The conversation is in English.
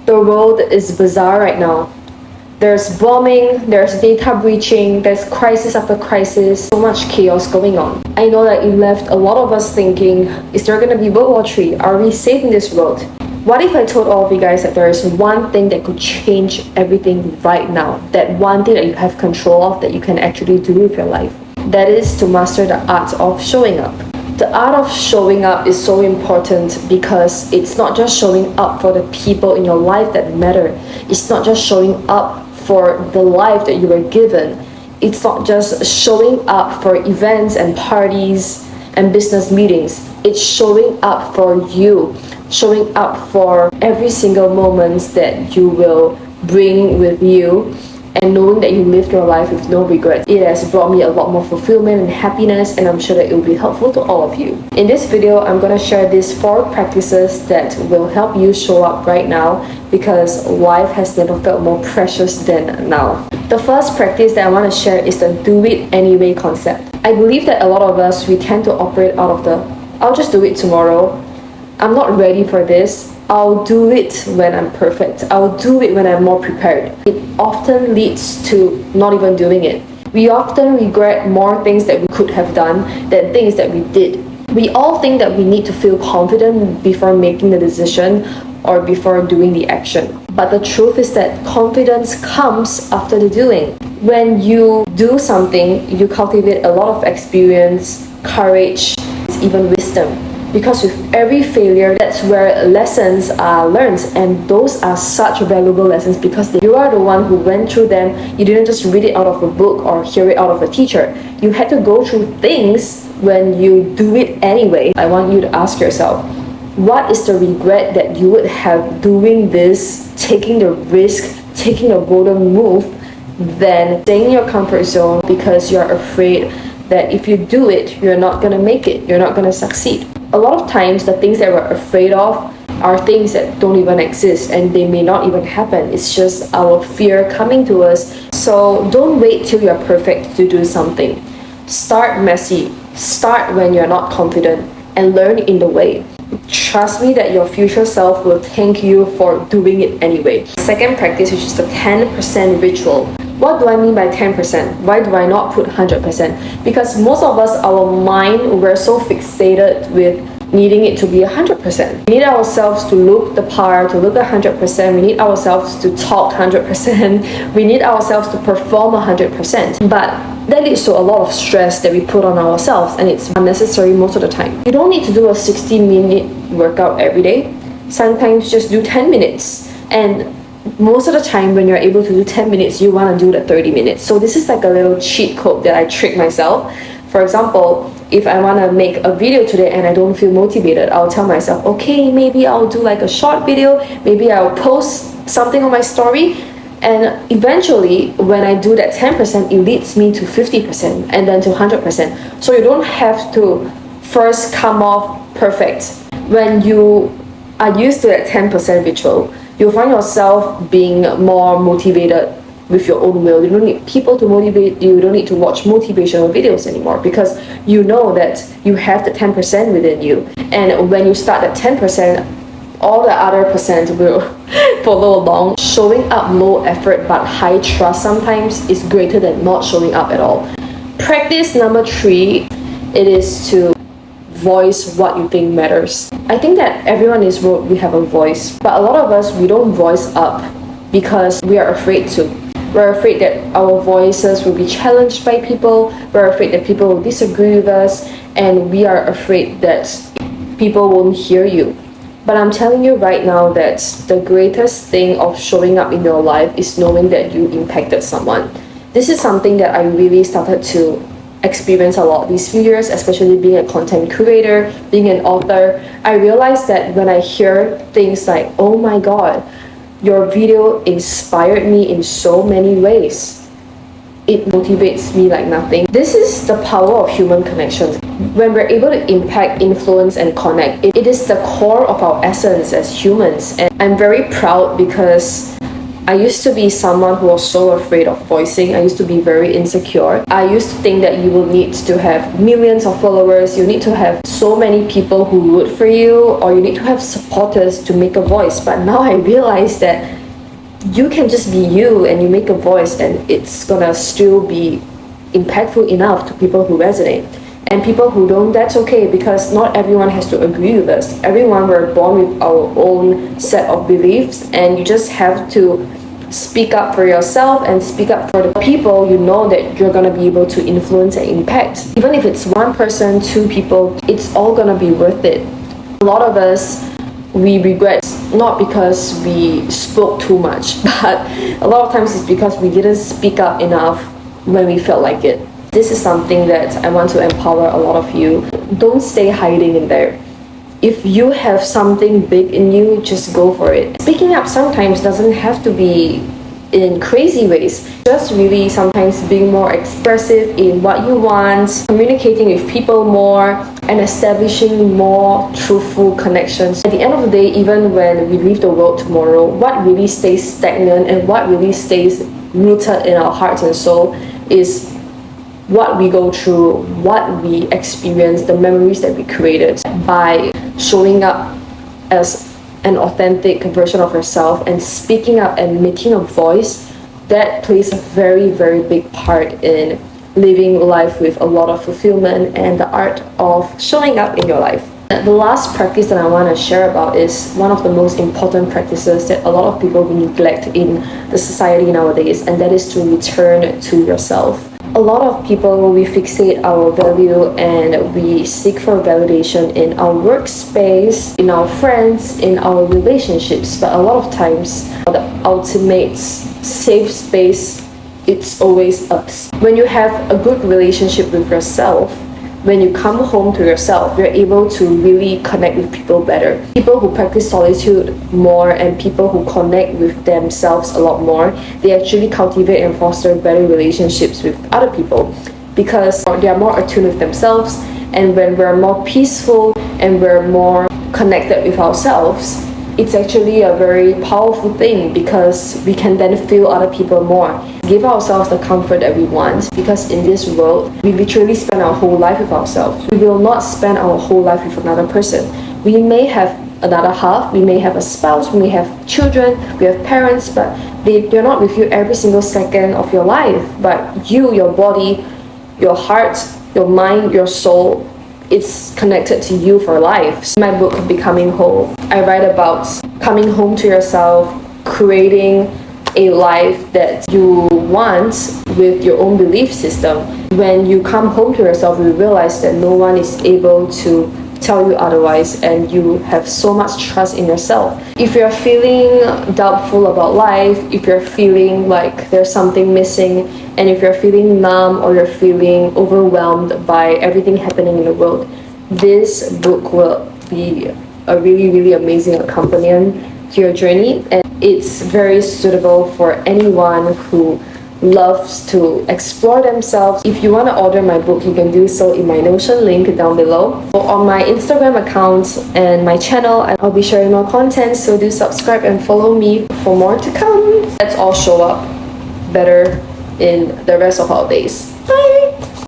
The world is bizarre right now. There's bombing, there's data breaching, there's crisis after crisis, so much chaos going on. I know that it left a lot of us thinking, is there gonna be World War III? Are we safe in this world? What if I told all of you guys that there is one thing that could change everything right now? That one thing that you have control of that you can actually do with your life. That is to master the art of showing up. The art of showing up is so important because it's not just showing up for the people in your life that matter. It's not just showing up for the life that you were given. It's not just showing up for events and parties and business meetings. It's showing up for you, showing up for every single moment that you will bring with you, and knowing that you lived your life with no regrets. It has brought me a lot more fulfillment and happiness, and I'm sure that it will be helpful to all of you. In this video, I'm going to share these 4 practices that will help you show up right now, because life has never felt more precious than now. The first practice that I want to share is the do it anyway concept. I believe that a lot of us, we tend to operate out of the I'll just do it tomorrow. I'm not ready for this. I'll do it when I'm perfect. I'll do it when I'm more prepared. It often leads to not even doing it. We often regret more things that we could have done than things that we did. We all think that we need to feel confident before making the decision or before doing the action. But the truth is that confidence comes after the doing. When you do something, you cultivate a lot of experience, courage, even wisdom. Because with every failure, that's where lessons are learned, and those are such valuable lessons because you are the one who went through them. You didn't just read it out of a book or hear it out of a teacher. You had to go through things when you do it anyway. I want you to ask yourself, what is the regret that you would have doing this, taking the risk, taking a bolder move, than staying in your comfort zone because you're afraid that if you do it, you're not gonna make it, you're not gonna succeed. A lot of times, the things that we're afraid of are things that don't even exist and they may not even happen. It's just our fear coming to us. So don't wait till you're perfect to do something. Start messy. Start when you're not confident and learn in the way. Trust me that your future self will thank you for doing it anyway. Second practice, which is the 10% ritual. What do I mean by 10%? Why do I not put 100%? Because most of us, our mind, we're so fixated with needing it to be 100%. We need ourselves to look the part, to look 100%. We need ourselves to talk 100%. We need ourselves to perform 100%. But that leads to a lot of stress that we put on ourselves, and it's unnecessary most of the time. You don't need to do a 60-minute workout every day. Sometimes just do 10 minutes. And most of the time when you're able to do 10 minutes, you want to do the 30 minutes. So this is like a little cheat code that I trick myself. For example, if I want to make a video today and I don't feel motivated, I'll tell myself, okay, maybe I'll do like a short video, maybe I'll post something on my story, and eventually when I do that 10%, it leads me to 50% and then to 100%. So you don't have to first come off perfect. When you are used to that 10% ritual, you'll find yourself being more motivated with your own will. You don't need people to motivate you. You don't need to watch motivational videos anymore because you know that you have the 10% within you. And when you start at 10%, all the other percent will follow along. Showing up low effort but high trust sometimes is greater than not showing up at all. Practice number 3, it is to voice what you think matters. I think that everyone in this world, we have a voice, but a lot of us, we don't voice up because we are afraid to. We're afraid that our voices will be challenged by people. We're afraid that people will disagree with us, and we are afraid that people won't hear you. But I'm telling you right now that the greatest thing of showing up in your life is knowing that you impacted someone. This is something that I really started to experience a lot these few years, especially being a content creator, being an author. I realized that when I hear things like, oh my god, your video inspired me in so many ways, it motivates me like nothing. This is the power of human connections. When we're able to impact, influence, and connect, it is the core of our essence as humans. And I'm very proud because I used to be someone who was so afraid of voicing. I used to be very insecure. I used to think that you will need to have millions of followers, you need to have so many people who root for you, or you need to have supporters to make a voice. But now I realize that you can just be you and you make a voice and it's gonna still be impactful enough to people who resonate. And people who don't, that's okay, because not everyone has to agree with us. Everyone, we're born with our own set of beliefs, and you just have to speak up for yourself and speak up for the people you know that you're gonna be able to influence and impact. Even if it's one person, two people, it's all gonna be worth it. A lot of us, we regret not because we spoke too much, but a lot of times it's because we didn't speak up enough when we felt like it. This is something that I want to empower a lot of you. Don't stay hiding in there. If you have something big in you, just go for it. Speaking up sometimes doesn't have to be in crazy ways. Just really sometimes being more expressive in what you want, communicating with people more, and establishing more truthful connections. At the end of the day, even when we leave the world tomorrow, what really stays stagnant and what really stays rooted in our hearts and soul is what we go through, what we experience, the memories that we created by showing up as an authentic version of yourself and speaking up and making a voice. That plays a very, very big part in living life with a lot of fulfillment and the art of showing up in your life. The last practice that I want to share about is one of the most important practices that a lot of people neglect in the society nowadays, and that is to return to yourself. A lot of people, we fixate our value and we seek for validation in our workspace, in our friends, in our relationships, but a lot of times the ultimate safe space, it's always us. When you have a good relationship with yourself, when you come home to yourself, you're able to really connect with people better. People who practice solitude more and people who connect with themselves a lot more, they actually cultivate and foster better relationships with other people because they are more attuned with themselves. And when we're more peaceful and we're more connected with ourselves, it's actually a very powerful thing because we can then feel other people more. Give ourselves the comfort that we want, because in this world, we literally spend our whole life with ourselves. We will not spend our whole life with another person. We may have another half, we may have a spouse, we may have children, we have parents, but they're not with you every single second of your life. But you, your body, your heart, your mind, your soul, it's connected to you for life. My book, Becoming Whole, I write about coming home to yourself, creating a life that you want with your own belief system. When you come home to yourself, you realize that no one is able to tell you otherwise, and you have so much trust in yourself. If you're feeling doubtful about life, if you're feeling like there's something missing, and if you're feeling numb or you're feeling overwhelmed by everything happening in the world, this book will be a really, really amazing accompaniment to your journey. And it's very suitable for anyone who loves to explore themselves. If you want to order my book, you can do so in my Notion link down below. Or on my Instagram account and my channel, I'll be sharing more content, so do subscribe and follow me for more to come. Let's all show up better in the rest of our days. Bye!